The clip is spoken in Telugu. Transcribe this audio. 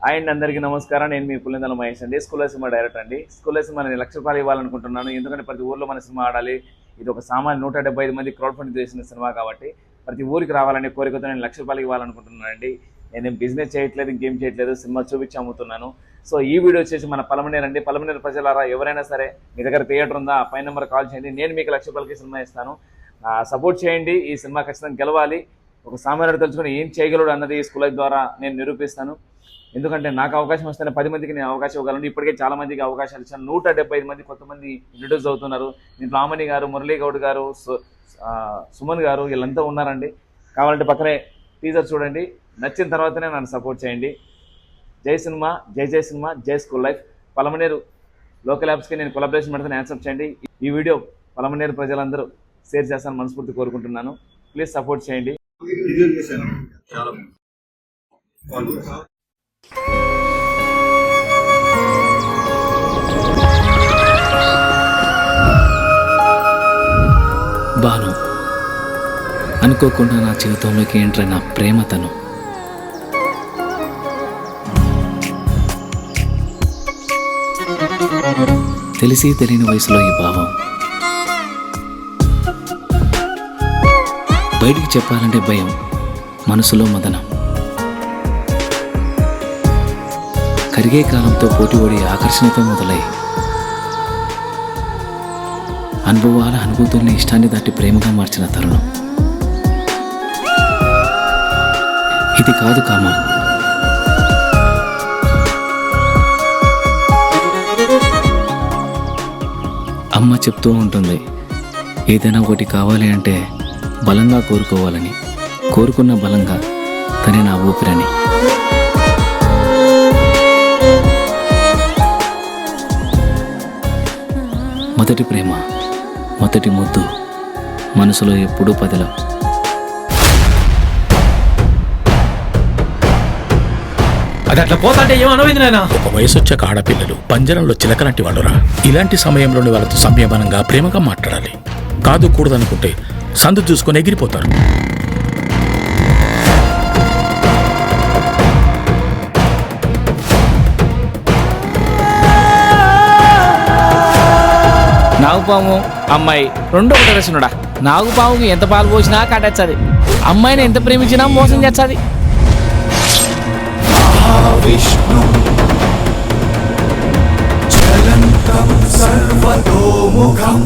అండ్ అందరికీ నమస్కారం. నేను మీ పులిందల మహేష్ అండి, స్కూల్లో సినిమా డైరెక్టర్ అండి. స్కూల్లో సినిమా నేను ₹1,00,000 ఇవ్వాలనుకుంటున్నాను. ఎందుకంటే ప్రతి ఊర్లో మన సినిమా ఆడాలి. ఇది ఒక సామాన్య 175 మంది క్రౌడ్ ఫండ్ చేసిన సినిమా కాబట్టి ప్రతి ఊరికి రావాలనే కోరికతో నేను ₹1,00,000 ఇవ్వాలనుకుంటున్నానండి. నేను బిజినెస్ చేయట్లేదు, ఇంకేం చేయట్లేదు, సినిమా చూపించి అమ్ముతున్నాను. సో ఈ వీడియో వచ్చేసి మన పలమనేరు అండి. పలమనేరు ప్రజలారా, ఎవరైనా సరే మీ దగ్గర థియేటర్ ఉందా, ఆ పైన నెంబర్ కాల్ చేయండి. నేను మీకు ₹1,00,000 సినిమా ఇస్తాను. సపోర్ట్ చేయండి. ఈ సినిమా ఖచ్చితంగా గెలవాలి. ఒక సామాన్యుడు తెలుసుకుని ఏం చేయగలడు అన్నది ఈ స్కూల్ ద్వారా నేను నిరూపిస్తాను. ఎందుకంటే నాకు అవకాశం వస్తేనే 10 మందికి నేను అవకాశం ఇవ్వగలను. ఇప్పటికే చాలా మందికి అవకాశాలు ఇచ్చాను. 175 మంది కొత్త మంది ఇంట్రడ్యూస్ అవుతున్నారు. దీంట్లో రామణి గారు, మురళీ గౌడ్ గారు, సుమన్ గారు వీళ్ళంతా ఉన్నారండి. కావాలంటే పక్కనే టీజర్ చూడండి. నచ్చిన తర్వాతనే నన్ను సపోర్ట్ చేయండి. జై సినిమా, జై జై సినిమా, జై స్కూల్ లైఫ్. పలమనేరు లోకల్ యాప్స్కి నేను కొలాబరేషన్ పెడితే యాక్సెప్ట్ చేయండి. ఈ వీడియో పలమనేరు ప్రజలందరూ షేర్ చేస్తాను మనస్ఫూర్తి కోరుకుంటున్నాను. ప్లీజ్ సపోర్ట్ చేయండి. బాను అనుకోకుండా నా జీవితంలోకి ఎంటర్ నా ప్రేమతను తెలిసి తెలియని వయసులో ఈ భావం బయటికి చెప్పాలంటే భయం, మనసులో మదనం, కరిగే కాలంతో పోటీపడి ఆకర్షణతో మొదలై అనుభవాల అనుభూతుల్ని ఇష్టాన్ని దాటి ప్రేమగా మార్చిన తరుణం ఇది కాదు కామం. అమ్మ చెప్తూ ఉంటుంది, ఏదైనా ఒకటి కావాలి అంటే బలంగా కోరుకోవాలని, కోరుకున్న బలంగా తనే నా ఊపిరని. మొదటి ప్రేమ, మొదటి ముద్దు మనసులో ఎప్పుడూ పదిలం. అది అట్లా పోతాంటే ఏమనమైంది నాయనా? ఒక వయసు వచ్చాక ఆడపిల్లలు పంజరంలో చిలకలాంటి వాళ్ళురా. ఇలాంటి సమయంలోని వాళ్ళతో సంయమనంగా ప్రేమగా మాట్లాడాలి. కాదు కూడదనుకుంటే సందు చూసుకొని ఎగిరిపోతారు. నాగుపాము అమ్మాయి రెండు ఒకటి రచనుడా. నాగుపాముకి ఎంత పాలు పోసినా కట్టచ్చది, అమ్మాయిని ఎంత ప్రేమించినా మోసం చేస్తుంది. విష్ణు చలంతం సర్వతోముఖం